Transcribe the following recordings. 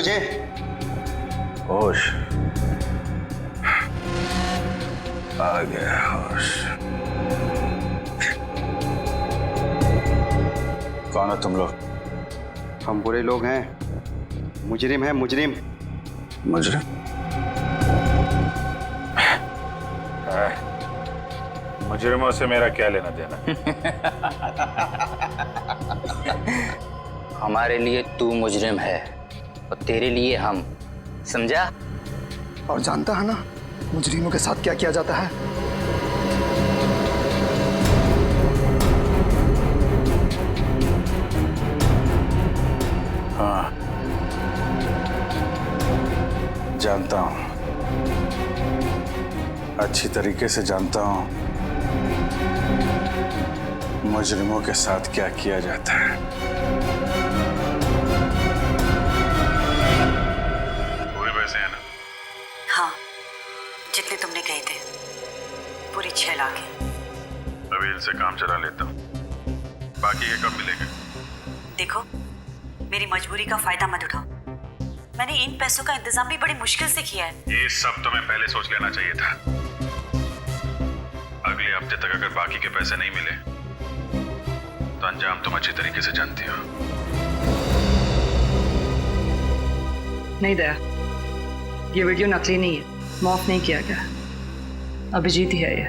तुझे? होश आ गया, होश। कौन हो तुम लोग? हम बुरे लोग हैं, मुजरिम हैं, मुजरिम। मुजरिम? मुजरिमों से मेरा क्या लेना देना? हमारे लिए तू मुजरिम है और तेरे लिए हम, समझा? और जानता है ना मुजरिमों के साथ क्या किया जाता है? हाँ, जानता हूं, अच्छी तरीके से जानता हूं मुजरिमों के साथ क्या किया जाता है। पूरे पैसे हैं ना? हाँ, जितने तुमने कहे थे, पूरी 6 लाख है। अभी इनसे काम चला लेता हूँ, बाकी के कब मिलेंगे? देखो, मेरी मजबूरी का फायदा मत उठाओ। मैंने इन पैसों का इंतजाम भी बड़ी मुश्किल से किया है। ये सब तुम्हें पहले सोच लेना चाहिए था। अगले हफ्ते तक अगर बाकी के पैसे नहीं मिले तो अंजाम तुम अच्छी तरीके से जानती हो। नहीं दया, ये वीडियो नकली नहीं है, मॉफ नहीं किया गया। अभिजीत ही है ये।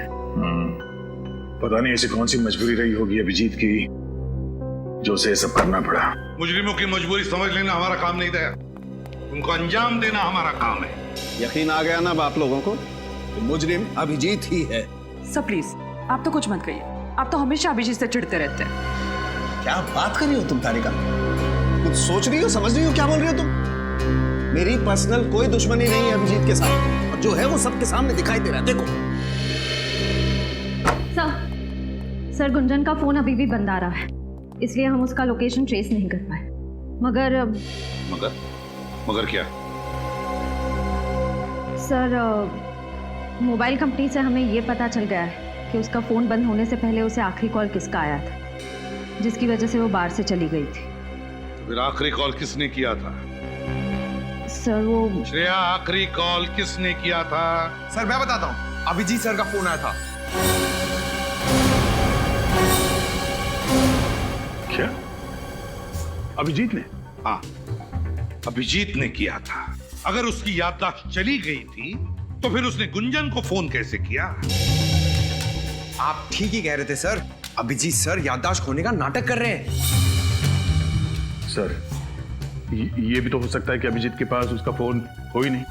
पता नहीं ऐसी कौन सी मजबूरी रही होगी अभिजीत की जो उसे ये सब करना पड़ा। मुजरिमों की मजबूरी समझ लेना हमारा काम नहीं दया, उनको अंजाम देना हमारा काम है। यकीन आ गया ना अब आप लोगों को कि मुजरिम अभिजीत ही है। सर प्लीज, आप तो कुछ मत कहिए। आप तो हमेशा अभिजीत से चिढ़ते रहते हैं। क्या बात कर रही हो तुम तारिका? कुछ सोच रही हो, समझ रही हो क्या बोल रही हो तुम? मेरी पर्सनल कोई दुश्मनी नहीं है अभिजीत के साथ, और जो है वो सबके सामने दिखाई दे रहा है। देखो सर, गुंजन का फोन अभी भी बंद आ रहा है, इसलिए हम उसका लोकेशन ट्रेस नहीं कर पाए। मगर क्या? सर, मोबाइल कंपनी से हमें ये पता चल गया है कि उसका फोन बंद होने से पहले उसे आखिरी कॉल किसका आया था, जिसकी वजह से वो बाहर से चली गई थी। तो फिर आखिरी कॉल किसने किया था? सर वो श्रेया, आखिरी कॉल किसने किया था? सर मैं बताता हूँ, अभिजीत सर का फोन आया था। क्या? अभिजीत ने? हाँ, अभिजीत ने किया था। अगर उसकी याददाश्त चली गई थी तो फिर उसने गुंजन को फोन कैसे किया? आप ठीक ही कह रहे थे सर, अभिजीत सर याददाश्त खोने का नाटक कर रहे हैं। सर, ये भी तो हो सकता है कि अभिजीत के पास उसका फोन हो ही नहीं,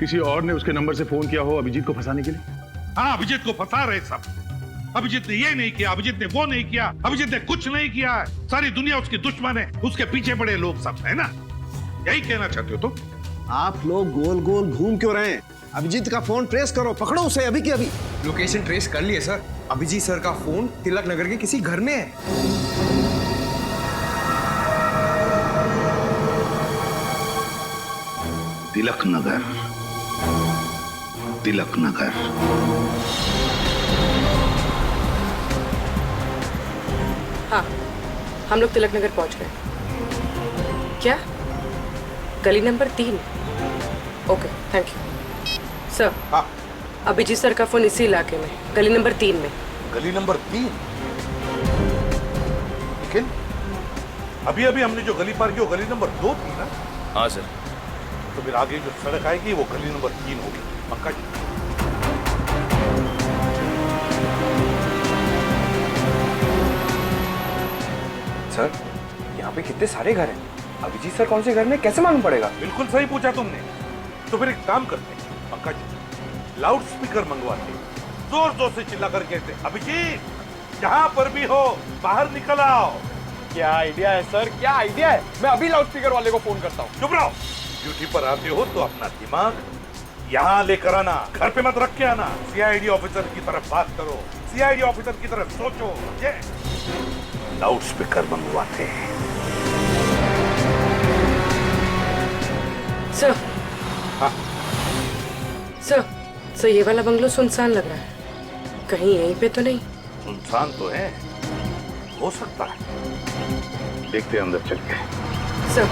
किसी और ने उसके नंबर से फोन किया हो अभिजीत को फंसाने के लिए। हाँ, अभिजीत को फंसा रहे सब। अभिजीत ने ये नहीं किया, अभिजीत ने वो नहीं किया, अभिजीत ने कुछ नहीं किया है। सारी दुनिया उसकी दुश्मन है, उसके पीछे पड़े लोग सब, है ना? यही कहना चाहते हो तुम? आप लोग गोल गोल घूम क्यों रहे हैं? अभिजीत का फोन ट्रेस करो, पकड़ो उसे अभी के अभी। लोकेशन ट्रेस कर लिए सर, अभिजीत सर का फोन तिलक नगर के किसी घर में है। तिलक नगर, तिलक नगर। हाँ, हम लोग तिलक नगर पहुंच गए। क्या? गली number 3? Okay, thank you sir. हाँ, अभिजीत सर का फोन इसी इलाके में, गली नंबर 3 में। गली नंबर 3? लेकिन अभी अभी हमने जो गली पार की वो गली नंबर 2 थी ना? हाँ सर। तो फिर आगे जो सड़क आएगी वो गली नंबर 3 होगी, पक्का जी? सर, यहाँ पे कितने सारे घर हैं, अभिजीत सर कौन से घर में कैसे मालूम पड़ेगा? बिल्कुल सही पूछा तुमने। तो फिर एक काम करते हैं पंकज, लाउड स्पीकर मंगवाते, जोर जोर से चिल्ला कर कहते, अभिजीत जहां पर भी हो बाहर निकल आओ। क्या आइडिया है सर, क्या आइडिया है। मैं अभी लाउड स्पीकर वाले को फोन करता हूँ। चुप रहो, ड्यूटी पर आते हो तो अपना दिमाग यहाँ लेकर आना, घर पे मत रख के आना। सीआईडी ऑफिसर की तरफ बात करो, सीआईडी ऑफिसर की तरफ सोचो। ये लाउड स्पीकर मंगवाते हैं। सर, सर, ये वाला बंगलो सुनसान लग रहा है, कहीं यहीं पे तो नहीं? सुनसान तो है, हो सकता है, देखते हैं अंदर चल के। सर,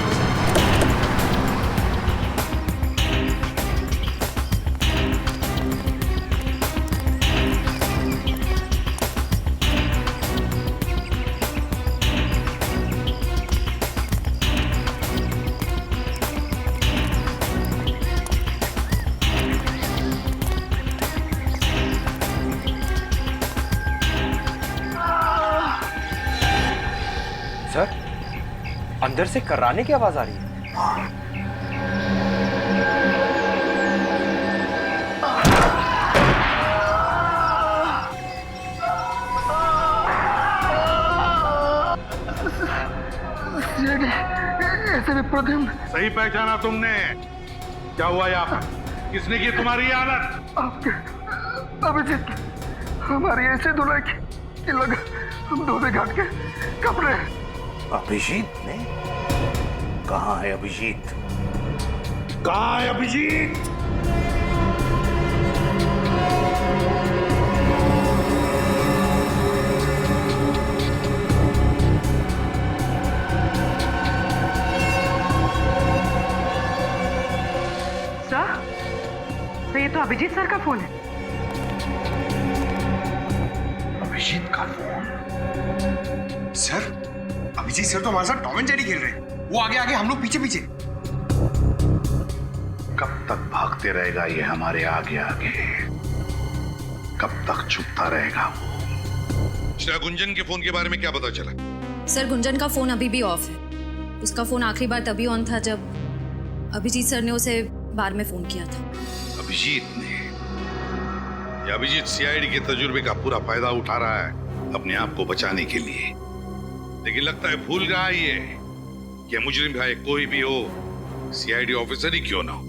अंदर से कर्राने की आवाज आ रही है। सही पहचाना तुमने? क्या हुआ यहाँ पर? किसने की तुम्हारी ये हालत? अभिजीत, हमारी ऐसे धुलाई कि लगा हम धोने घाट के कपड़े। अभिजीत ने? कहाँ है अभिजीत? कहाँ है अभिजीत? तो ये तो अभिजीत सर का फोन है। अभिजीत का फोन? सर, अभिजीत सर तो हमारे साथ टॉम एंड जेरी खेल रहे हैं। वो आगे आगे, हम लोग पीछे पीछे। कब तक भागते रहेगा ये हमारे आगे आगे? कब तक छुपता रहेगा वो? गुंजन के फोन के बारे में क्या पता चला? सर, गुंजन का फोन अभी भी ऑफ है। उसका फोन आखिरी बार तभी ऑन था जब अभिजीत सर ने उसे बार में फोन किया था। अभिजीत ने? या अभिजीत सीआईडी के तजुर्बे का पूरा फायदा उठा रहा है अपने आप को बचाने के लिए? लेकिन लगता है भूल रहा है ये कि मुजरिम भाई कोई भी हो, सीआईडी ऑफिसर ही क्यों ना हो,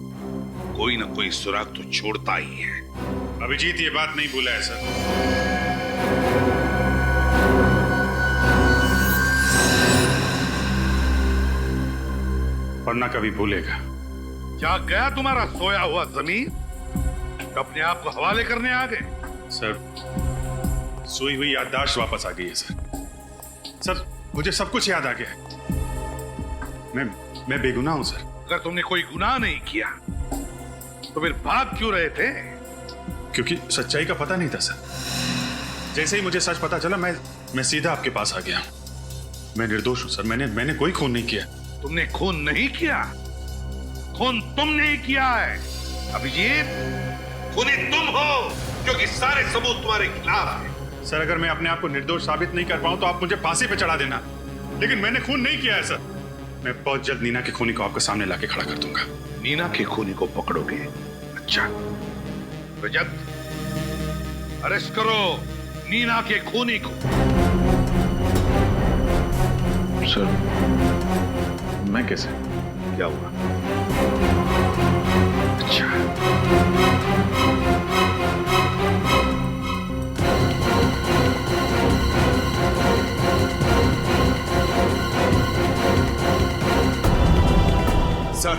कोई ना कोई सुराग तो छोड़ता ही है। अभिजीत ये बात नहीं भूला है सर। और ना कभी भूलेगा। क्या गया तुम्हारा सोया हुआ जमीन? अपने आप को हवाले करने आ गए? सर, सोई हुई याददाश्त वापस आ गई है सर। सर, मुझे सब कुछ याद आ गया है। मैं बेगुनाह हूं सर। अगर तुमने कोई गुनाह नहीं किया तो फिर भाग क्यों रहे थे? क्योंकि सच्चाई का पता नहीं था सर। जैसे ही मुझे सच पता चला मैं सीधा आपके पास आ गया। मैं निर्दोष हूं सर। मैंने कोई खून नहीं किया। तुमने खून नहीं किया? खून तुमने किया है अभिजीत। खूनी तुम हो, क्योंकि सारे सबूत तुम्हारे खिलाफ हैं। सर, अगर मैं अपने आप को निर्दोष साबित नहीं कर पाऊं तो आप मुझे फांसी पे चढ़ा देना, लेकिन मैंने खून नहीं किया है सर। मैं बहुत जल्द नीना के खूनी को आपके सामने लाके खड़ा कर दूंगा। नीना के खूनी को पकड़ोगे? अच्छा, रजत, अरेस्ट करो नीना के खूनी को। सर, मैं कैसे? क्या हुआ? अच्छा, सर,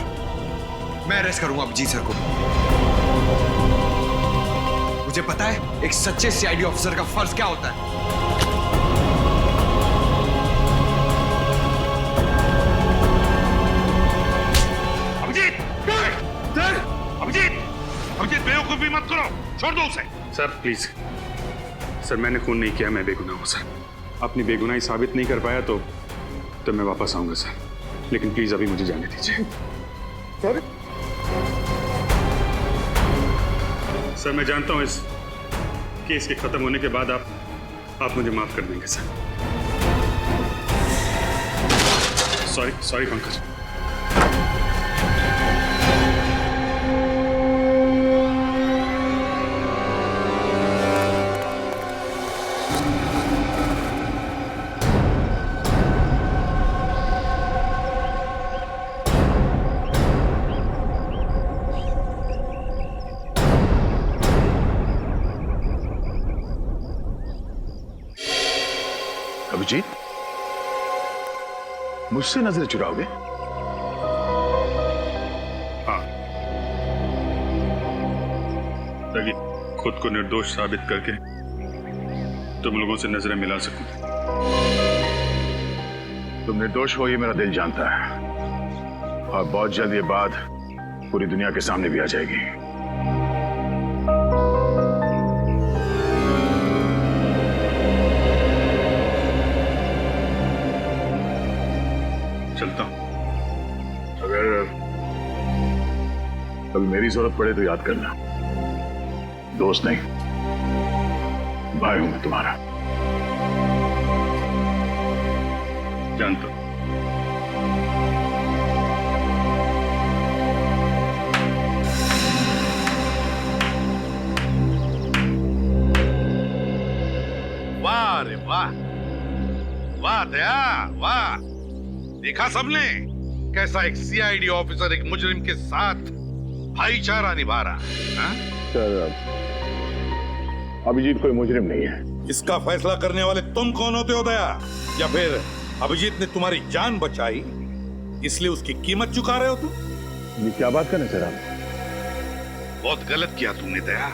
मैं अरेस्ट करूंगा अभिजीत सर को। मुझे पता है एक सच्चे सीआईडी ऑफिसर का फर्ज क्या होता है। अभिजीत, बेवकूफी मत करो, छोड़ दो उसे। सर प्लीज, सर मैंने खून नहीं किया, मैं बेगुनाह हूं सर। अपनी बेगुनाही साबित नहीं कर पाया तो मैं वापस आऊंगा सर, लेकिन प्लीज अभी मुझे जाने दीजिए। सर, मैं जानता हूं इस केस के खत्म होने के बाद आप मुझे माफ कर देंगे सर। सॉरी पंकज। अभिजीत, मुझसे नजर चुराओगे? हाँ, ताकि खुद को निर्दोष साबित करके तुम लोगों से नजरें मिला सकूं। तुम निर्दोष हो ये मेरा दिल जानता है, और बहुत जल्द ये बात पूरी दुनिया के सामने भी आ जाएगी। चलता हूं। अगर कभी मेरी जरूरत पड़े तो याद करना, दोस्त नहीं भाई हूं मैं तुम्हारा। जानता हूं। वाह दया, वाह। देखा सबने कैसा एक सीआईडी ऑफिसर एक मुजरिम के साथ भाईचारा निभा रहा है? सर, अभिजीत कोई मुजरिम नहीं है। इसका फैसला करने वाले तुम कौन होते हो दया? या फिर अभिजीत ने तुम्हारी जान बचाई इसलिए उसकी कीमत चुका रहे हो तुम? ये क्या बात करने सर आप? बहुत गलत किया तुमने दया,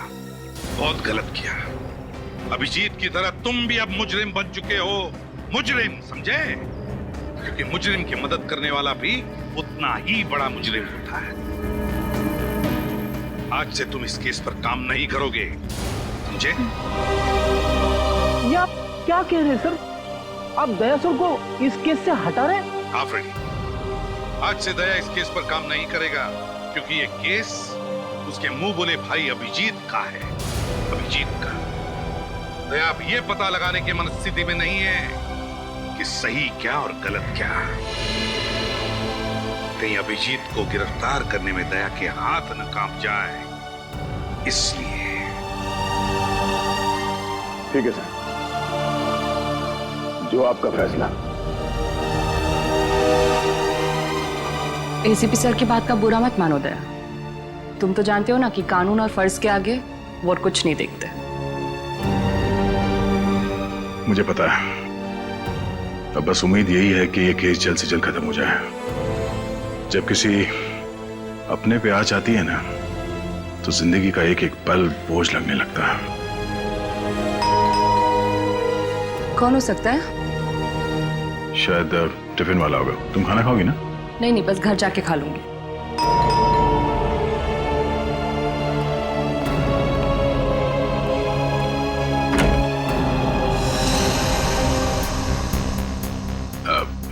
बहुत गलत किया। अभिजीत की तरह तुम भी अब मुजरिम बन चुके हो। मुजरिम, समझे? क्योंकि मुजरिम की मदद करने वाला भी उतना ही बड़ा मुजरिम होता है। आज से तुम इस केस पर काम नहीं करोगे, समझे? ये आप क्या कह रहे हैं सर? आप दया सर को इस केस से हटा रहे हैं? हाँ फ्रेडी, आज से दया इस केस पर काम नहीं करेगा क्योंकि ये केस उसके मुंह बोले भाई अभिजीत का है। अभिजीत का। दया अब ये पता लगाने की मनस्थिति में नहीं है कि सही क्या और गलत क्या। कहीं अभिजीत को गिरफ्तार करने में दया के हाथ न कांप जाए, इसलिए। ठीक है सर, जो आपका फैसला। एसीपी सर की बात का बुरा मत मानो दया। तुम तो जानते हो ना कि कानून और फर्ज के आगे वो और कुछ नहीं देखते। मुझे पता है। अब बस उम्मीद यही है कि ये केस जल्द से जल्द खत्म हो जाए। जब किसी अपने पे आँच आती है ना, तो जिंदगी का एक एक पल बोझ लगने लगता है। कौन हो सकता है? शायद टिफिन वाला होगा। तुम खाना खाओगी ना? नहीं नहीं, बस घर जाके खा लूंगी।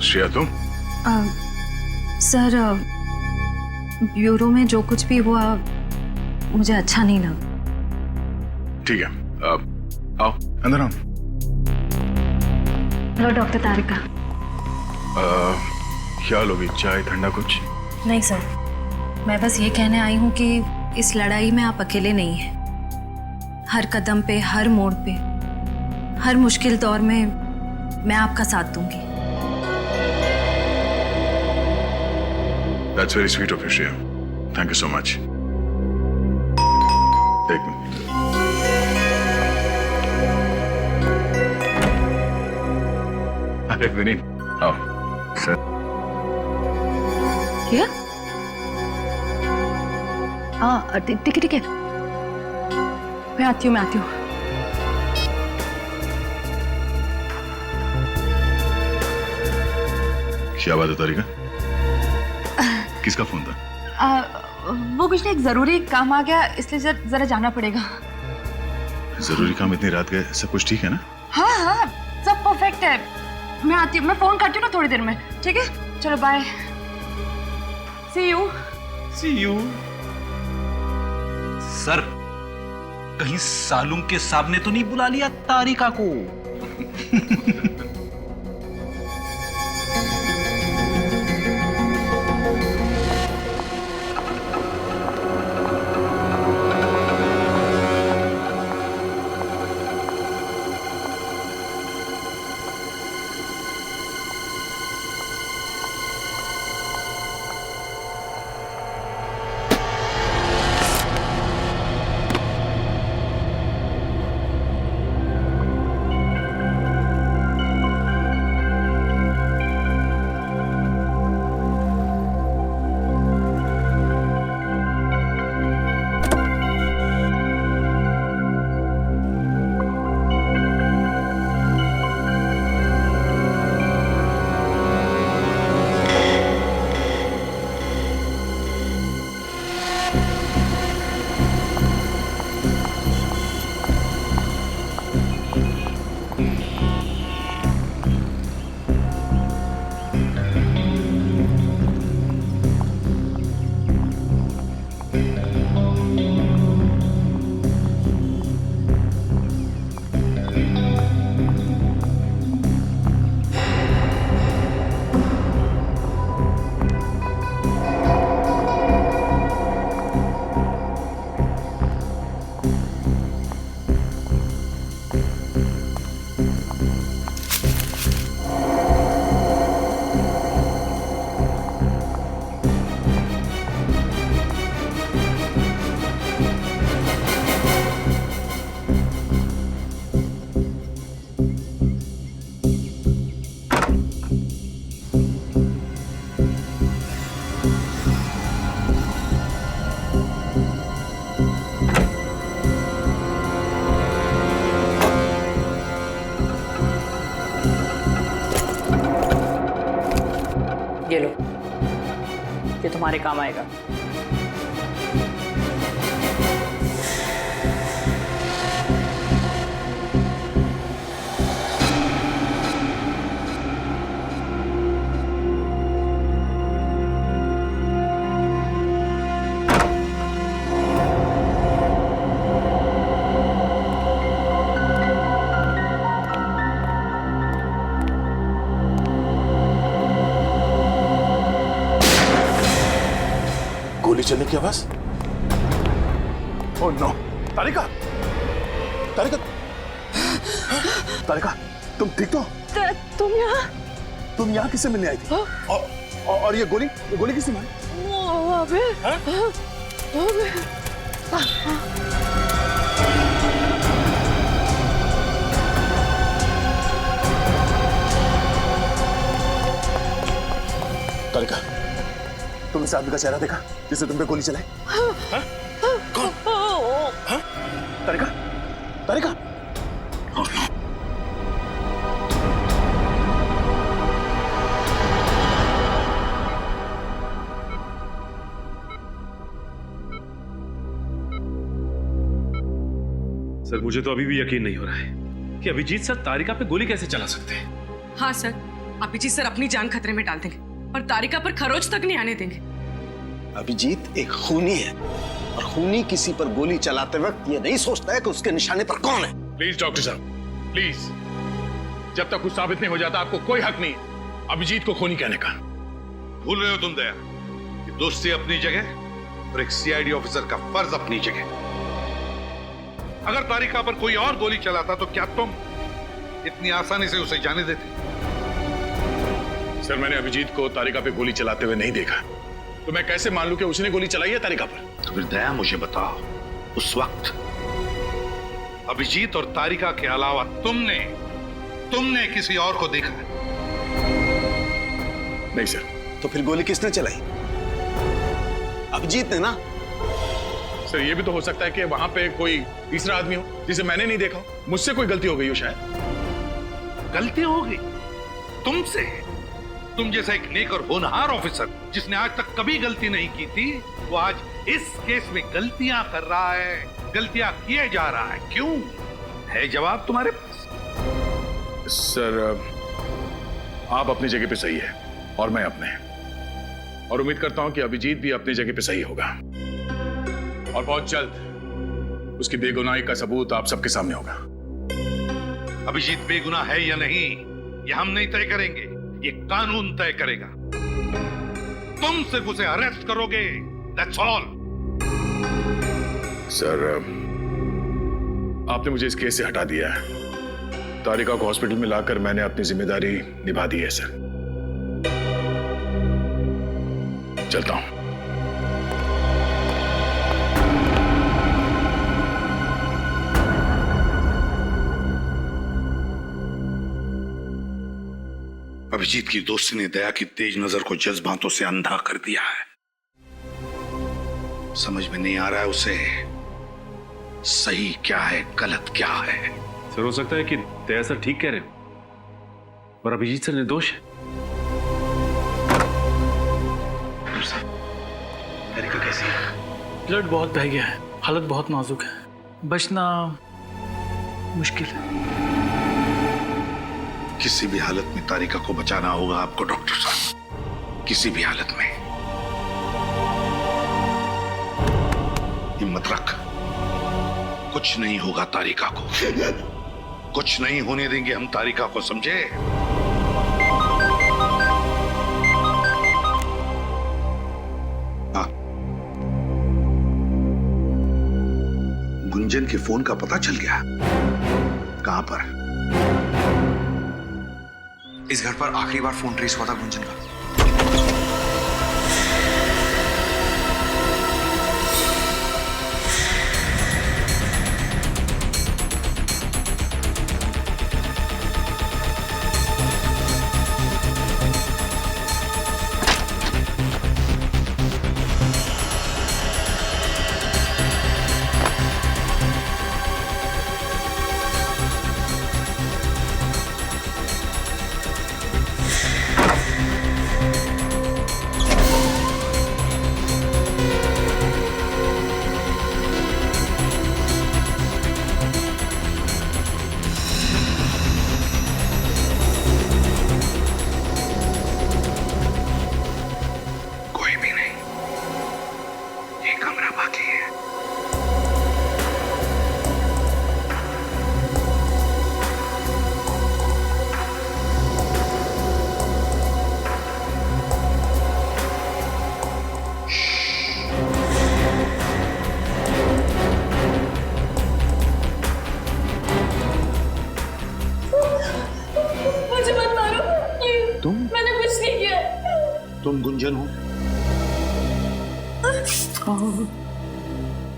श्रेया तुम? सर, ब्यूरो में जो कुछ भी हुआ मुझे अच्छा नहीं लगा। ठीक है, आओ अंदर आओ। हेलो डॉक्टर तारिका। क्या लोगी? चाय, ठंडा कुछ? नहीं सर, मैं बस ये कहने आई हूँ कि इस लड़ाई में आप अकेले नहीं हैं। हर कदम पे, हर मोड़ पे, हर मुश्किल दौर में मैं आपका साथ दूंगी। That's very sweet of you, Shreya. Thank you so much. एक मिनट। अरे विनीत, आओ। सर। क्या? हाँ, ठीक है। मैं आती हूँ। क्या बात है तारिका? किसका फोन था? वो कुछ नहीं, एक जरूरी काम आ गया, इसलिए जरा जाना पड़ेगा। जरूरी काम? इतनी रात गए? सब कुछ ठीक है ना? हाँ, सब परफेक्ट है। मैं आती हूँ, मैं फोन करती हूँ ना थोड़ी देर में। ठीक है, चलो बाय। C you. सर, कहीं सालूम के साहब ने तो नहीं बुला लिया तारिका को? तुम्हारे काम आएगा। गोली चलने की आवाज। ओह नो, तारिका, तारिका, तारिका, तुम ठीक तो? तुम यहाँ किससे मिलने आई थी? और ये गोली किसने मारी? तारिका, तुम इस आदमी का चेहरा देखा जिसने तुम पे गोली चलाई? कौन? हाँ? तारिका, तारिका। सर मुझे तो अभी भी यकीन नहीं हो रहा है कि अभिजीत सर तारिका पे गोली कैसे चला सकते हैं। हाँ सर, अभिजीत सर अपनी जान खतरे में डाल देंगे और तारिका पर खरोच तक नहीं आने देंगे। अभिजीत एक खूनी है और खूनी किसी पर गोली चलाते वक्त ये नहीं सोचता है कि उसके निशाने पर कौन है। प्लीज डॉक्टर साहब, प्लीज, जब तक कुछ साबित नहीं हो जाता आपको कोई हक नहीं अभिजीत को खूनी कहने का। भूल रहे हो तुम दया कि दोस्ती अपनी जगह और एक सीआईडी ऑफिसर का फर्ज अपनी जगह। अगर तारिका पर कोई और गोली चलाता तो क्या तुम इतनी आसानी से उसे जाने देते? सर मैंने अभिजीत को तारिका पे गोली चलाते हुए नहीं देखा, तो मैं कैसे मान लूं कि उसने गोली चलाई है तारिका पर? तो फिर दया मुझे बताओ, उस वक्त अभिजीत और तारिका के अलावा तुमने किसी और को देखा? नहीं सर। तो फिर गोली किसने चलाई? अभिजीत ने ना। सर ये भी तो हो सकता है कि वहां पे कोई तीसरा आदमी हो जिसे मैंने नहीं देखा, मुझसे कोई गलती हो गई हो शायद। गलती हो गई तुमसे? तुम जैसा एक नेक और होनहार ऑफिसर जिसने आज तक कभी गलती नहीं की थी, वो आज इस केस में गलतियां कर रहा है, गलतियां किए जा रहा है। क्यों? है जवाब तुम्हारे पास? सर आप अपनी जगह पे सही है और मैं अपने, और उम्मीद करता हूं कि अभिजीत भी अपनी जगह पे सही होगा और बहुत जल्द उसकी बेगुनाही का सबूत आप सबके सामने होगा। अभिजीत बेगुनाह है या नहीं ये हम नहीं तय करेंगे, ये कानून तय करेगा। तुम सिर्फ उसे अरेस्ट करोगे, दैट्स ऑल। सर आपने मुझे इस केस से हटा दिया है। तारिका को हॉस्पिटल में लाकर मैंने अपनी जिम्मेदारी निभा दी है सर। चलता हूं। अभिजीत की दोस्ती ने दया की तेज नजर को जज्बातों से अंधा कर दिया है। समझ में नहीं आ रहा है उसे सही क्या है, गलत क्या है। सर हो सकता है कि दया सर ठीक कह रहे हो और अभिजीत सर निर्दोष है। तारिका कैसी है? ब्लड बहुत बह गया है, हालत बहुत नाजुक है, बचना मुश्किल है। किसी भी हालत में तारिका को बचाना होगा आपको डॉक्टर साहब, किसी भी हालत में। हिम्मत रख, कुछ नहीं होगा तारिका को, कुछ नहीं होने देंगे हम तारिका को, समझे? हाँ, गुंजन के फोन का पता चल गया? कहां पर? इस घर पर आखिरी बार फोन ट्रेस हुआ था गुंजन का। कमरा बाकी है। मुझे मत मारो प्लीज। तुम? मैंने कुछ नहीं किया। तुम गुंजन हो?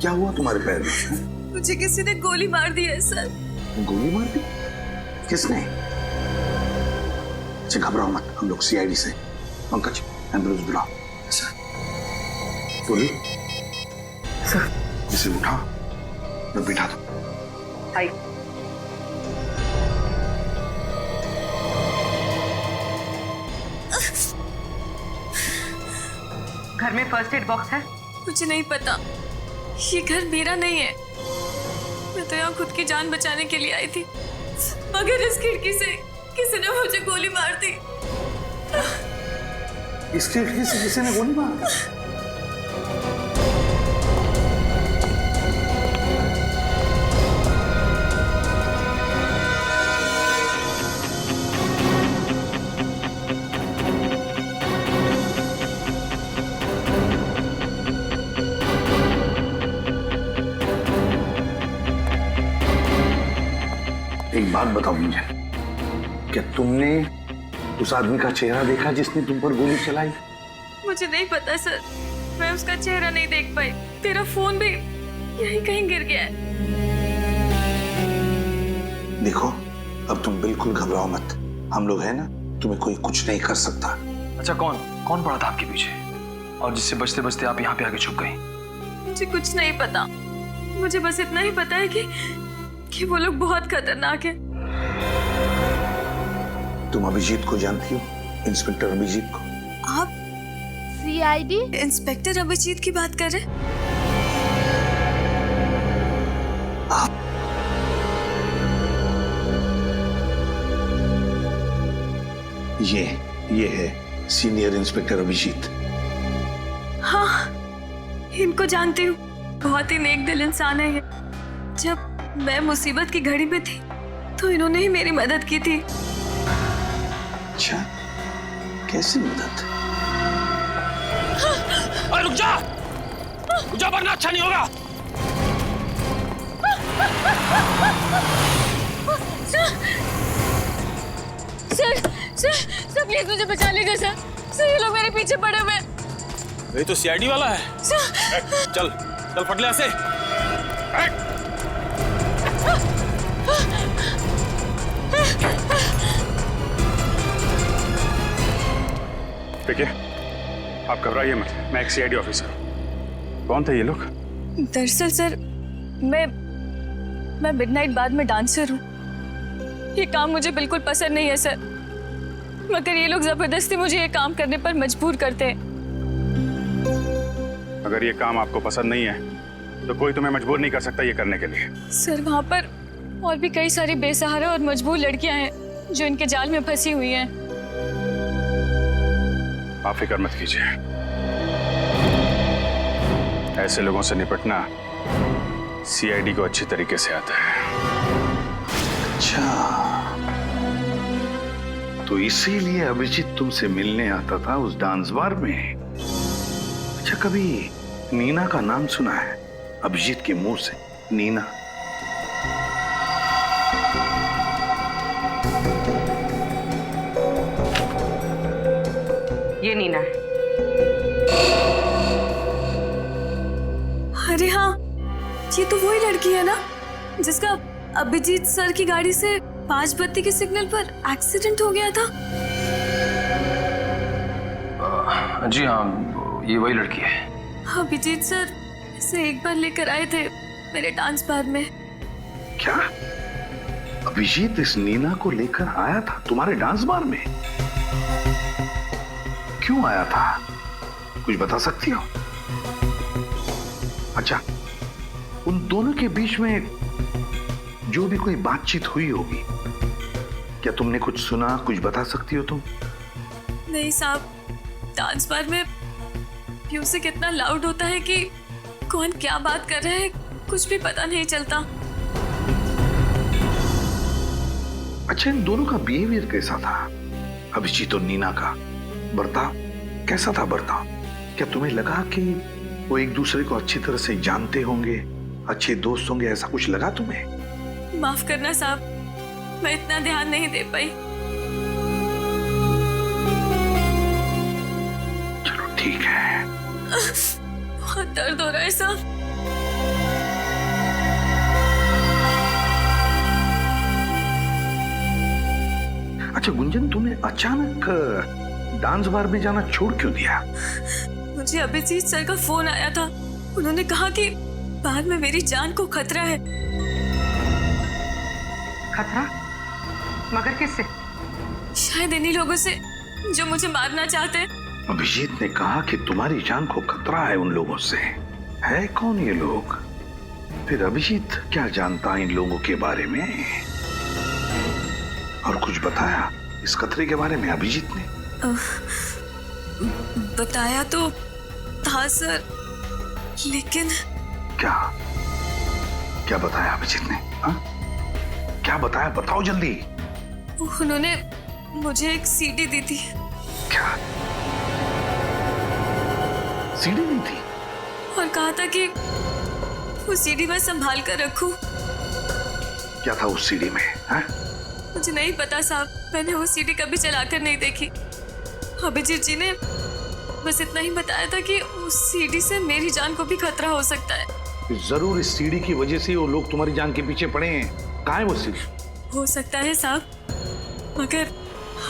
क्या हुआ तुम्हारे पैर में? मुझे किसी ने गोली मार दी है सर। गोली मार दी? किसने? अच्छा घबराओ मत, हम लोग सीआईडी से। पंकज एम्बुलेंस बुलाओ। सर बोली सर, इसे उठाओ, मैं बिठा दो। आई। घर में फर्स्ट एड बॉक्स है? मुझे नहीं पता, ये घर मेरा नहीं है। मैं तो यहाँ खुद की जान बचाने के लिए आई थी, मगर इस खिड़की से किसी ने मुझे गोली मार दी। इस खिड़की से किसी ने गोली मार दी? एक बात बताओ मुझे, क्या तुमने उस आदमी का चेहरा देखा जिसने तुम पर गोली चलाई? मुझे नहीं पता सर, मैं उसका चेहरा नहीं देख पाई। तेरा फोन भी यहीं कहीं गिर गया है। देखो अब तुम बिल्कुल घबराओ मत, हम लोग हैं ना, तुम्हें कोई कुछ नहीं कर सकता। अच्छा कौन पड़ा था आपके पीछे और जिससे बचते बचते आप यहाँ पे आके छुप गई? मुझे कुछ नहीं पता, मुझे बस इतना ही पता है कि वो लोग बहुत खतरनाक है। तुम अभिजीत को जानती हो? इंस्पेक्टर अभिजीत को? आप सीआईडी इंस्पेक्टर अभिजीत की बात कर रहे? ये है सीनियर इंस्पेक्टर अभिजीत। हाँ, इनको जानती हूँ, बहुत ही नेक दिल इंसान है ये। जब मैं मुसीबत की घड़ी में थी तो इन्होंने ही मेरी मदद की थी। अच्छा, कैसी मदद? अरे रुक जा वरना अच्छा नहीं होगा। सर प्लीज मुझे बचा लीजिए सर, ये लोग मेरे पीछे पड़े हुए। ये तो सीआईडी वाला है। चल फट ले ऐसे। देखिए आप घबराइए मत, मैं एक सीआईडी ऑफिसर। कौन थे ये लोग? दरअसल सर मैं मिडनाइट बाद में डांसर हूँ। ये काम मुझे बिल्कुल पसंद नहीं है सर, मगर ये लोग जबरदस्ती मुझे ये काम करने पर मजबूर करते हैं। अगर ये काम आपको पसंद नहीं है तो कोई तुम्हें मजबूर नहीं कर सकता ये करने के लिए। सर वहाँ पर और भी कई सारी बेसहारा और मजबूर लड़कियां हैं जो इनके जाल में फंसी हुई हैं। आप फिक्र मत कीजिए, ऐसे लोगों से निपटना सीआईडी को अच्छी तरीके से आता है। अच्छा, तो इसीलिए अभिजीत तुमसे मिलने आता था उस डांस बार में। अच्छा, कभी नीना का नाम सुना है? अभिजीत के मुंह से नीना। ये नीना है। अरे हाँ, ये तो वही लड़की है ना जिसका अभिजीत सर की गाड़ी से 5 बत्ती के सिग्नल पर एक्सीडेंट हो गया था। जी हाँ, ये वही लड़की है। अभिजीत सर इसे एक बार लेकर आए थे मेरे डांस बार में। क्या अभिजीत इस नीना को लेकर आया था तुम्हारे डांस बार में? क्यों आया था, कुछ बता सकती हो? अच्छा, उन दोनों के बीच में जो भी कोई बातचीत हुई होगी, क्या तुमने कुछ सुना, कुछ बता सकती हो तुम? नहीं साहब, डांस बार में म्यूजिक इतना लाउड होता है कि कौन क्या बात कर रहा है कुछ भी पता नहीं चलता। अच्छा, इन दोनों का बिहेवियर कैसा था? अभिजीत और नीना का बर्ताव कैसा था? बर्ताव क्या तुम्हें लगा कि वो एक दूसरे को अच्छी तरह से जानते होंगे, अच्छे दोस्त होंगे, ऐसा कुछ लगा तुम्हें? माफ करना साहब, मैं इतना ध्यान नहीं दे पाई। चलो ठीक है। बहुत दर्द हो रहा है साहब। अच्छा गुंजन, तूने अचानक डांस बार में जाना छोड़ क्यों दिया? मुझे अभिजीत सर का फोन आया था। उन्होंने कहा कि बाद में मेरी जान को खतरा है। खतरा? मगर किससे? शायद इन्हीं लोगों से जो मुझे मारना चाहते हैं। अभिजीत ने कहा कि तुम्हारी जान को खतरा है उन लोगों से। है कौन ये लोग? फिर अभिजीत क्या जानता इन लोगों के बारे में? और कुछ बताया इस खतरे के बारे में अभिजीत ने? बताया तो था सर, लेकिन क्या क्या बताया अभिजीत ने? हा? क्या बताया? बताओ जल्दी। उन्होंने मुझे एक सीडी दी थी। क्या सीडी दी थी? और कहा था कि वो सीडी मैं संभाल कर रखूं। क्या था उस सीडी में? हा? मुझे नहीं पता साहब, मैंने वो सीडी कभी चलाकर नहीं देखी। अभिजीत जी ने बस इतना ही बताया था कि उस सीडी से मेरी जान को भी खतरा हो सकता है। जरूर इस सीडी की वजह से वो लोग तुम्हारी जान के पीछे पड़े हैं। कहाँ है वो सीडी? हो सकता है साहब, मगर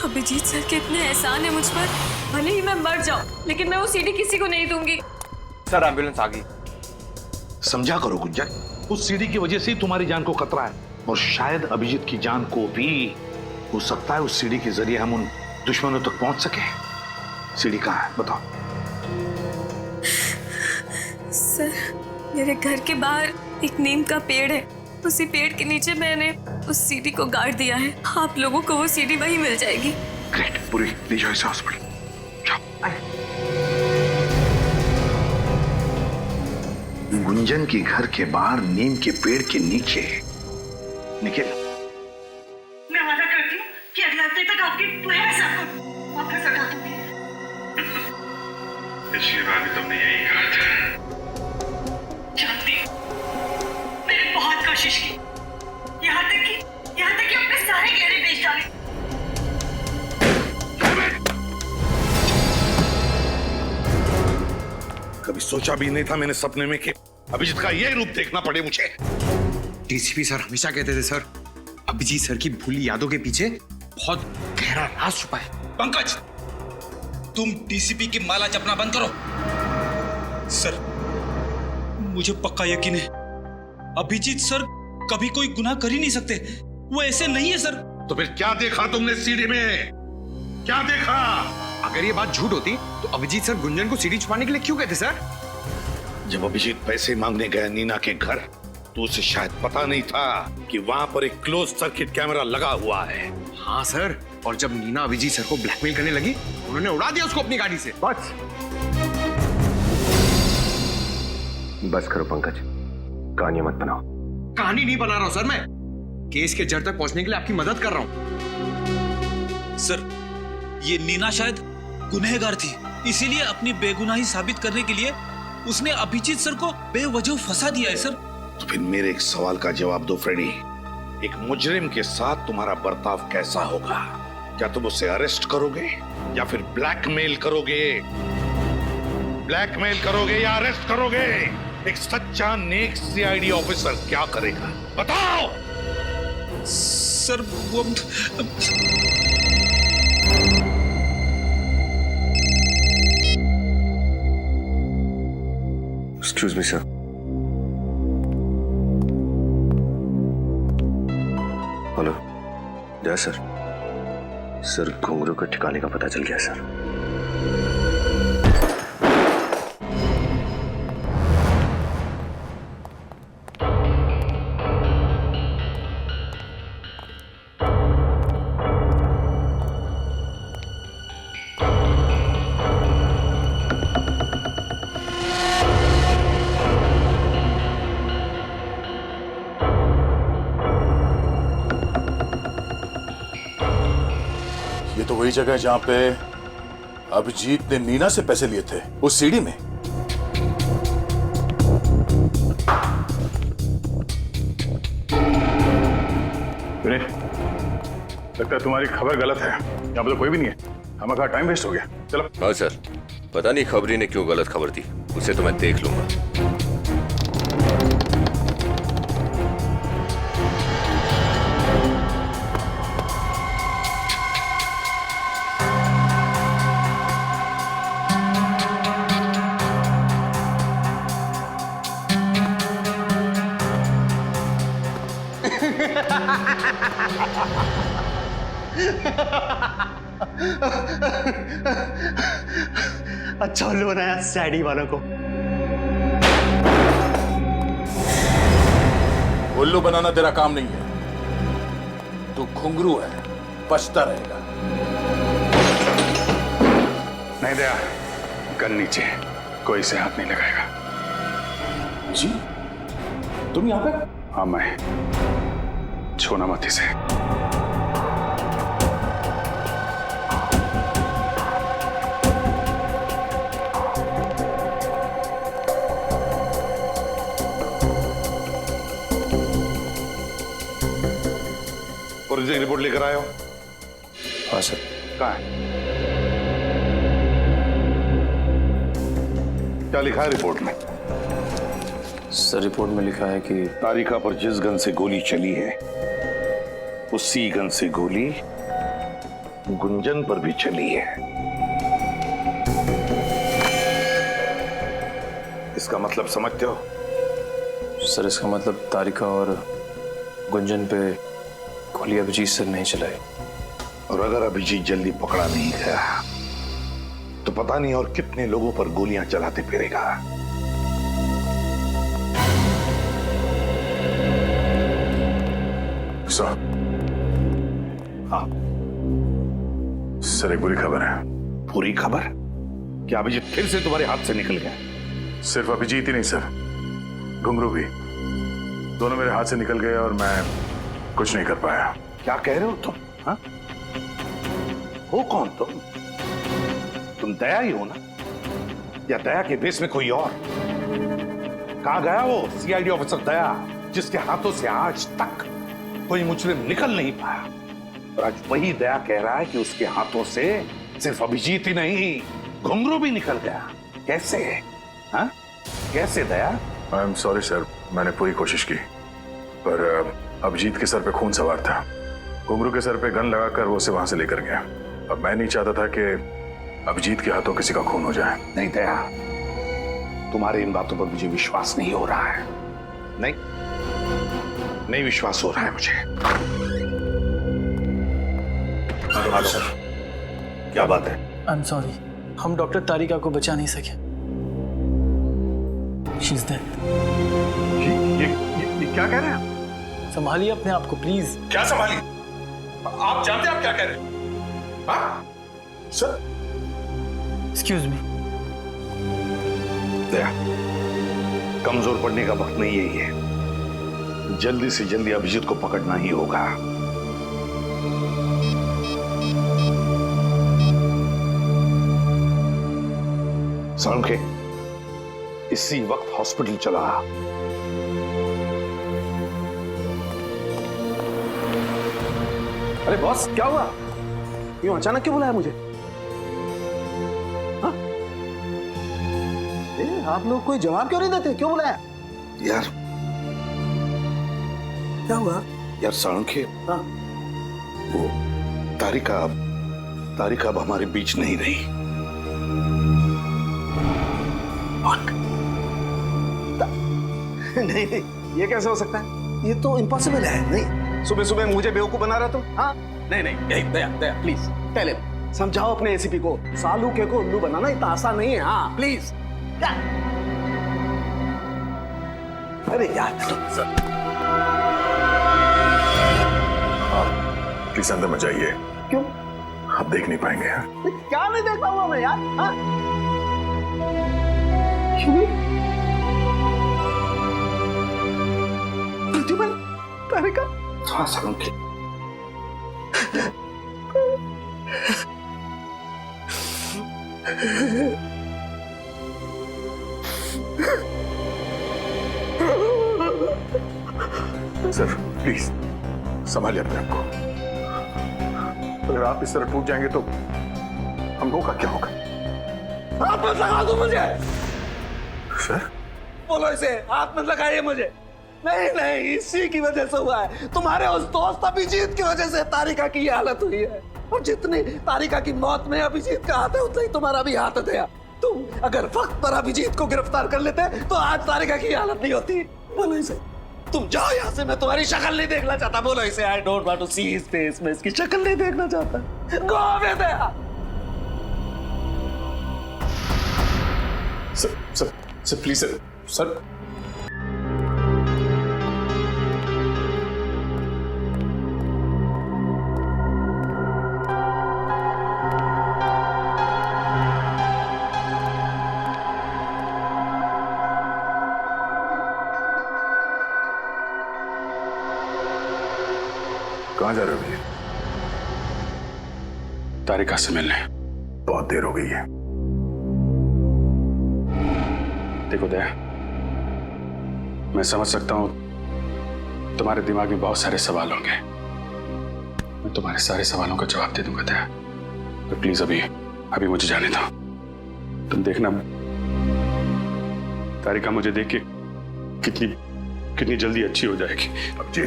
अभिजीत सर के इतने एहसान है मुझ पर, भले ही मैं मर जाऊं लेकिन मैं वो सीडी किसी को नहीं दूंगी। सर एम्बुलेंस आ गई। समझा करो गुंजन, उस सीडी की वजह से ही तुम्हारी जान को खतरा है, और शायद अभिजीत की जान को भी हो सकता है उस सीडी के जरिए हम उन दुश्मनों तक पहुंच सके। सीडी कहाँ है बताओ? सर मेरे घर के बाहर एक नीम का पेड़ है, उसी पेड़ के नीचे मैंने उस सीडी को गाड़ दिया है। आप लोगों को वो सीडी वहीं मिल जाएगी। ग्रेट, पूरी ले जाओ इसे हॉस्पिटल। गुंजन के घर के बाहर नीम के पेड़ के नीचे। निखिल, मैं वादा करती हूँ कि अगले हफ्ते तक आपकी पूरे हिसाब को वापस लौटा दूंगी। पिछली बार भी तुमने यही कहा था। जानती हूँ, मैंने बहुत कोशिश की, यहाँ तक कि अपने सारे गहरे बेच डाले। कभी सोचा भी नहीं था मैंने सपने में कि अभिजीत का यही रूप देखना पड़े मुझे। डीसीपी सर हमेशा कहते थे सर, अभिजीत सर की भूली यादों के पीछे बहुत गहरा राज छुपा है। पंकज, तुम डीसीपी की माला जपना बंद करो। सर मुझे पक्का यकीन है अभिजीत सर कभी कोई गुनाह कर ही नहीं सकते, वो ऐसे नहीं है सर। तो फिर क्या देखा तुमने सीडी में? क्या देखा? अगर ये बात झूठ होती तो अभिजीत सर गुंजन को सीडी छुपाने के लिए क्यों कहते सर? जब अभिजीत पैसे मांगने गया नीना के घर तो उसे शायद पता नहीं था कि वहां पर एक क्लोज सर्किट कैमरा लगा हुआ है। हाँ सर, और जब नीना अभिजीत सर को ब्लैकमेल करने लगी उन्होंने उड़ा दिया उसको अपनी गाड़ी से। बस करो पंकज, कहानी मत बनाओ। कहानी नहीं बना रहा हूं सर, मैं केस के जड़ तक पहुंचने के लिए आपकी मदद कर रहा हूं। सर ये नीना शायद गुनहगार थी, इसीलिए अपनी बेगुनाही साबित करने के लिए उसने अभिजीत सर को बेवजह फंसा दिया है सर। तो फिर मेरे एक सवाल का जवाब दो फ्रेडी, एक मुजरिम के साथ तुम्हारा बर्ताव कैसा होगा? क्या तुम उसे अरेस्ट करोगे या फिर ब्लैकमेल करोगे? ब्लैकमेल करोगे या अरेस्ट करोगे? एक सच्चा नेक सीआईडी ऑफिसर क्या करेगा बताओ? सर वो एक्सक्यूज मी सर। हेलो, जय सर, घुंघरू के ठिकाने का पता चल गया सर। वही जगह जहां पे अभिजीत ने नीना से पैसे लिए थे, उस सीढ़ी में। लगता है तुम्हारी खबर गलत है। यहाँ पे तो कोई भी नहीं है, हमारा टाइम वेस्ट हो गया। चलो। हाँ सर, पता नहीं खबरी ने क्यों गलत खबर दी, उसे तो मैं देख लूंगा। अच्छा उल्लू बनाया सैडी वालों को। उल्लू बनाना तेरा काम नहीं है, तू घुंघरू है, बचता रहेगा। नहीं दया, गन नीचे, कोई से हाथ नहीं लगाएगा। जी तुम यहाँ पे? हाँ मैं, छूना मत इसे। फोरेंसिक रिपोर्ट लेकर आए हो? हाँ सर। कहाँ है? क्या लिखा है रिपोर्ट में? सर रिपोर्ट में लिखा है कि तारिका पर जिस गन से गोली चली है उसी गन से गोली गुंजन पर भी चली है। इसका मतलब समझते हो? सर इसका मतलब तारिका और गुंजन पे गोली अभिजीत सर नहीं चलाई। और अगर अभिजीत जल्दी पकड़ा नहीं गया तो पता नहीं और कितने लोगों पर गोलियां चलाते फिरेगा। सर। हाँ सर, एक बुरी खबर है। बुरी खबर? क्या अभिजीत फिर से तुम्हारे हाथ से निकल गया? सिर्फ अभिजीत ही नहीं सर, घुंघरू भी, दोनों मेरे हाथ से निकल गए और मैं कुछ नहीं कर पाया। क्या कह रहे हो तुम? हाँ? हो कौन तुम? तुम दया ही हो ना? या दया के बेस में कोई और? कहां गया वो सीआईडी ऑफिसर दया, जिसके हाथों से आज तक कोई मुजरिम निकल नहीं पाया? और आज वही दया कह रहा है कि उसके हाथों से सिर्फ अभिजीत ही नहीं, घुंघरू भी निकल गया। कैसे? हाँ? कैसे दया? आई एम सॉरी सर, मैंने पूरी कोशिश की, पर अभिजीत के सर पे खून सवार था। घुंघरू के सर पे गन लगाकर वो उसे वहां से लेकर गया। अब मैं नहीं चाहता था कि अभिजीत के हाथों किसी का खून हो जाए। नहीं दया, तुम्हारे इन बातों पर मुझे विश्वास नहीं हो रहा है। नहीं विश्वास हो रहा है मुझे। हेलो सर, क्या बात है? आई एम सॉरी, हम डॉक्टर तारिका को बचा नहीं सके। She is dead. ये क्या कह रहे हैं? संभालिए अपने आप को प्लीज। क्या संभालिए? आप जानते हैं आप क्या कह रहे हैं? हाँ? Sir excuse me. दया, कमजोर पड़ने का वक्त नहीं है ये। जल्दी से जल्दी अभिजीत को पकड़ना ही होगा। सालुंखे, इसी वक्त हॉस्पिटल चला। अरे बॉस, क्या हुआ? यूं अचानक क्यों बुलाया मुझे? हाँ? आप लोग कोई जवाब क्यों नहीं देते? क्यों बुलाया? यार क्या हुआ? यार सालुंखे, हाँ? वो तारिका अब हमारे बीच नहीं रही। नहीं नहीं, ये कैसे हो सकता है? ये तो इम्पॉसिबल है। नहीं, सुबह सुबह मुझे बेवकूफ बना रहा तुम? हाँ? नहीं नहीं, दया दया प्लीज टेल हिम, समझाओ अपने एसीपी को, सालुके को उल्लू बनाना इतना आसान नहीं है। हाँ प्लीज। अरे यार प्लीज अंदर मत जाइए। क्यों? आप देख नहीं पाएंगे। क्या नहीं देख पाऊंगा मैं यार? हाँ? क्यों? तारिका? हाँ सालुंखे, सर प्लीज संभालिए अपने आप को। अगर आप इस तरह टूट जाएंगे तो हम लोगों का क्या होगा? हाथ मत लगा दो मुझे। सर बोलो इसे, हाथ मत लगाइए मुझे। नहीं नहीं, इसी की वजह से हुआ है। तुम्हारे उस दोस्त अभिजीत की वजह से तारिका की ये हालत हुई है। और जितनी तारिका की मौत में अभिजीत का हाथ है, उतना ही तुम्हारा भी हाथ है। तुम अगर वक्त पर अभिजीत को गिरफ्तार कर लेते तो आज तारिका की हालत नहीं होती। बोलो इसे, तुम जाओ यहाँ से। मैं तुम्हारी शक्ल नहीं देखना चाहता। बोलो इसे, I don't want to see his face. मैं इसकी शक्ल नहीं देखना चाहता। Go away there. Sir please sir कहाँ जा रहे हो भैया? तारिका से मिलने। बहुत देर हो गई है। देखो दया, मैं समझ सकता हूं तुम्हारे दिमाग में बहुत सारे सवाल होंगे। मैं तुम्हारे सारे सवालों का जवाब दे दूंगा दया, तो प्लीज अभी मुझे जाने दो। तुम देखना तारिका मुझे देख के कितनी जल्दी अच्छी हो जाएगी। अब जी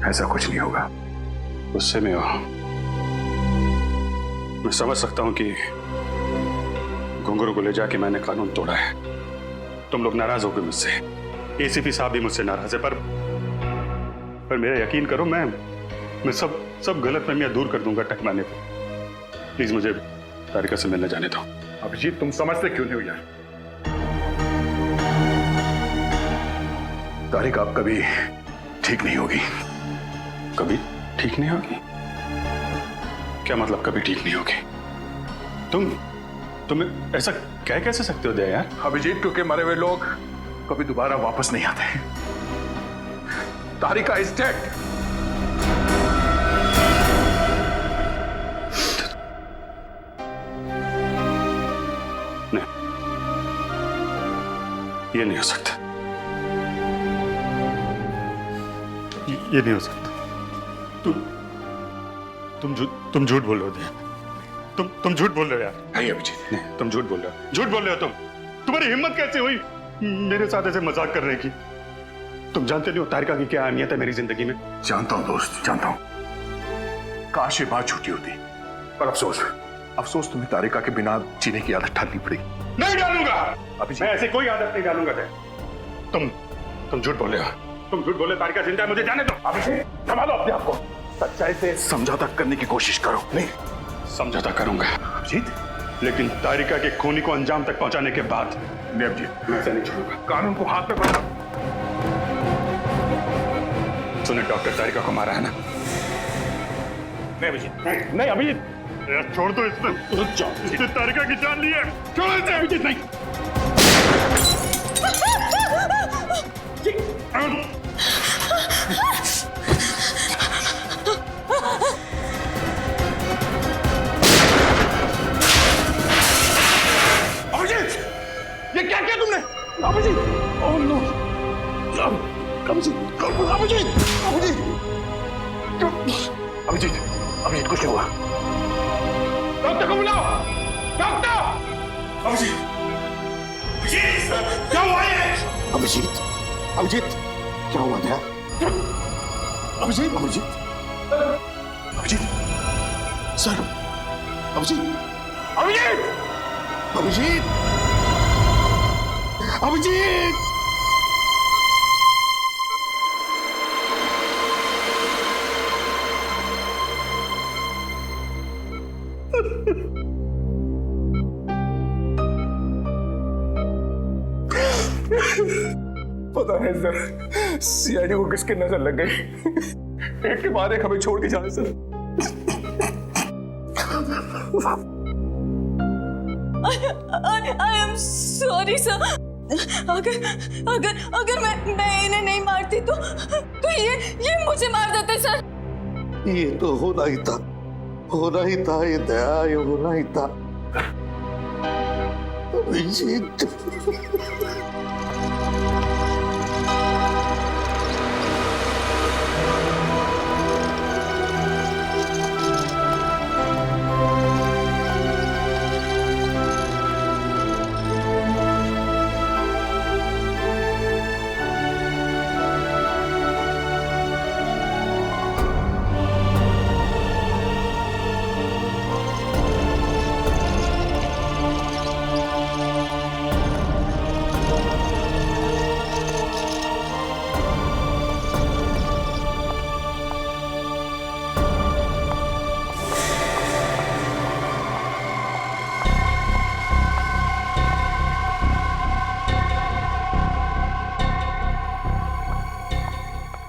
ऐसा कुछ नहीं होगा। गुस्से में हो, मैं समझ सकता हूं कि घुंघरू को ले जाके मैंने कानून तोड़ा है। तुम लोग नाराज हो गए मुझसे, एसीपी साहब भी मुझसे नाराज है, पर मेरा यकीन करो, मैं सब गलतफहमियां दूर कर दूंगा टकराने पे। प्लीज मुझे तारिका से मिलने जाने दो। अभिजीत तुम समझते क्यों नहीं हो यार? तारिका अब कभी ठीक नहीं होगी। कभी ठीक नहीं होगी? क्या मतलब कभी ठीक नहीं होगी? तुम ऐसा कह कैसे सकते हो दया यार? अभिजीत क्योंकि मरे हुए लोग कभी दोबारा वापस नहीं आते। तारिका इज डेड। नहीं, ये नहीं हो सकता। ये नहीं हो सकता। तुम झूठ बोल रहे हो दया। तुम झूठ बोल रहे हो यार। नहीं अभिजीत, नहीं, तुम झूठ बोल रहे हो। झूठ बोल रहे हो तुम्हारी हिम्मत कैसे हुई मेरे साथ ऐसे मजाक करने की? तुम जानते नहीं हो तारिका की क्या अहमियत है मेरी जिंदगी में। जानता हूं दोस्त, जानता हूं। काश ये बात झूठी होती, पर अफसोस तुम्हें तारिका के बिना जीने की आदत डालनी पड़ेगी। नहीं डालूंगा अभिजीत, मैं ऐसे कोई आदत नहीं डालूंगा। तुम झूठ बोल रहे हो। तुम झूठ बोले, तारिका जिंदा है, मुझे जाने दो। अभिजीत संभालो अपने आप को। सच्चाई से समझौता करने की कोशिश करो। नहीं, समझौता करूंगा अभिजीत, लेकिन तारिका के खूनी को अंजाम तक पहुंचाने के बाद। नहीं अभिजीत, मैं ऐसा नहीं छोड़ूंगा। कानून को हाथ में पकड़ो। सुने, डॉक्टर तारिका को मारा है ना? नहीं अभिजीत, नहीं अभिजीत, छोड़ दो इसने तारिका की जान ली है। छोड़ो इसे अभिजीत। नहीं, ये क्या किया तुमने? अभिजीत, ओह नो, अभिजीत कुछ नहीं हुआ। डॉक्टर को बुलाओ, डॉक्टर। अभिजीत, क्या हुआ है? अभिजीत क्या हुआ था? अभिजीत सर, अभिजीत पता है सर, सीआईडी को किसकी नजर लग गई। एक के बाद एक हमें छोड़ के जाए sir. I am sorry sir. अगर मैं इन्हें नहीं मारती तो ये मुझे मार देते सर। ये तो होना ही था, ये दया, ये होना ही था। अभिजीत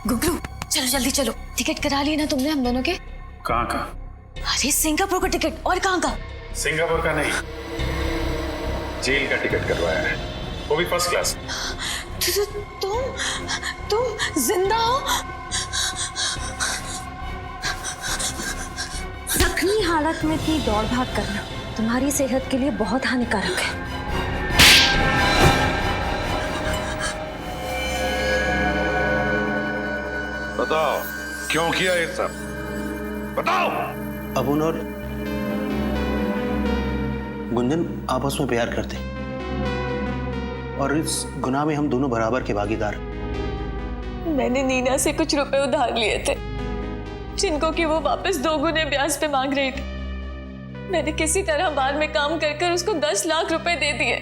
गुगलू चलो जल्दी चलो, टिकट करा ली ना तुमने हम दोनों के? कहाँ का? अरे सिंगापुर का टिकट, और कहाँ का? सिंगापुर का नहीं, जेल का टिकट करवाया है, वो भी फर्स्ट क्लास। तुम जिंदा हो? जख्मी हालत में इतनी दौड़ भाग करना तुम्हारी सेहत के लिए बहुत हानिकारक है। बताओ क्यों किया ये सब, बताओ। अबुन और गुंजन आपस में प्यार करते और इस गुनाह में हम दोनों बराबर के भागीदार। मैंने नीना से कुछ रुपए उधार लिए थे, जिनको कि वो वापस 2 गुने ब्याज पे मांग रही थी। मैंने किसी तरह बाद में काम कर कर उसको 10 लाख रुपए दे दिए,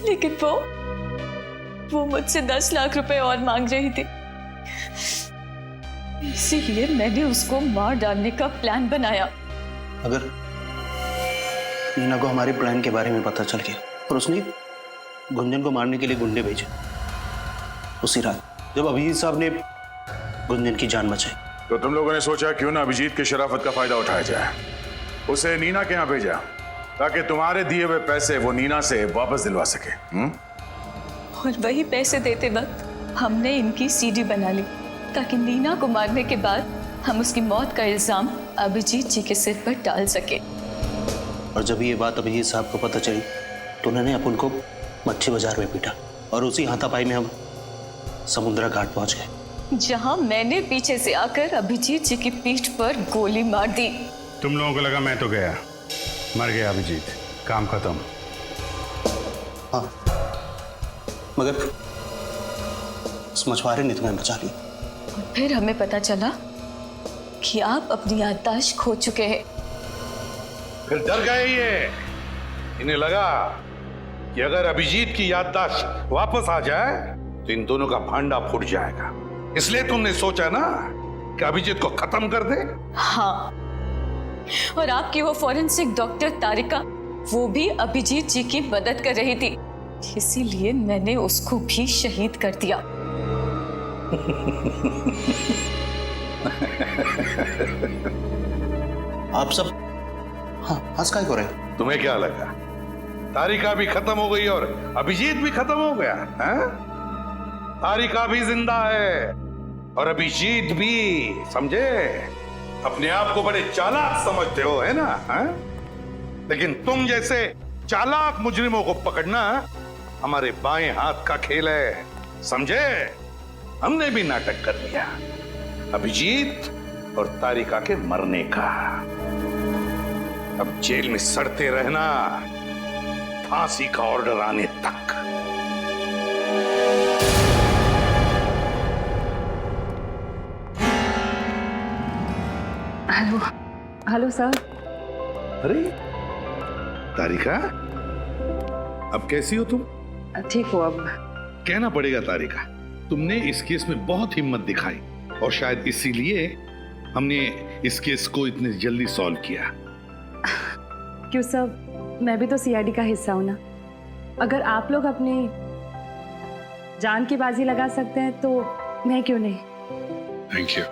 लेकिन वो मुझसे 10 लाख रुपए और मांग रही थी। इसीलिए मैंने उसको मार डालने का प्लान बनाया। अगर नीना को हमारे प्लान के बारे में पता चल गया और उसने गुंजन को मारने के लिए गुंडे भेजे, उसी रात जब अभिजीत साहब ने गुंजन की जान बचाई, तो तुम लोगों ने सोचा क्यों ना अभिजीत की शराफत का फायदा उठाया जाए, उसे नीना के यहाँ भेजा ताकि तुम्हारे दिए हुए पैसे वो नीना से वापस दिलवा सके। और वही पैसे देते वक्त हमने इनकी सीडी बना ली ताकि नीना को मारने के बाद हम उसकी मौत का इल्जाम अभिजीत जी के सिर पर डाल सके। और जब ये बात अभिजीत साहब को पता चली तो उन्होंने अपन को मच्छी बाजार में पीटा और उसी हाथापाई में हम समुद्रा घाट पहुंच गए, जहां मैंने पीछे से आकर अभिजीत जी की पीठ पर गोली मार दी। तुम लोगों को लगा मैं तो गया, मर गया अभिजीत, काम खत्म। हाँ, मगर उस मछुआरे ने तुम्हें बचा लिया। और फिर हमें पता चला कि आप अपनी याददाश्त खो चुके हैं। फिर डर गए ये, इन्हें लगा कि अगर अभिजीत की याददाश्त वापस आ जाए तो इन दोनों का भांडा फूट जाएगा, इसलिए तुमने सोचा ना कि अभिजीत को खत्म कर दे। हाँ, और आपकी वो फॉरेंसिक डॉक्टर तारिका, वो भी अभिजीत जी की मदद कर रही थी, इसीलिए मैंने उसको भी शहीद कर दिया। आप सब हंस काहे को रहे? तुम्हें क्या लगा तारिका भी खत्म हो गई और अभिजीत भी खत्म हो गया है? तारिका भी जिंदा है और अभिजीत भी, समझे? अपने आप को बड़े चालाक समझते हो, है ना? है? लेकिन तुम जैसे चालाक मुजरिमों को पकड़ना हमारे बाएं हाथ का खेल है, समझे? हमने भी नाटक कर दिया अभिजीत और तारिका के मरने का। अब जेल में सड़ते रहना फांसी का ऑर्डर आने तक। Hello hello sir. अरे तारिका, अब कैसी हो तुम? ठीक हो अब? कहना पड़ेगा तारिका, तुमने इस केस में बहुत हिम्मत दिखाई और शायद इसीलिए हमने इस केस को इतनी जल्दी सॉल्व किया। क्यों सर, मैं भी तो सीआईडी का हिस्सा हूं ना। अगर आप लोग अपनी जान की बाजी लगा सकते हैं तो मैं क्यों नहीं। Thank you.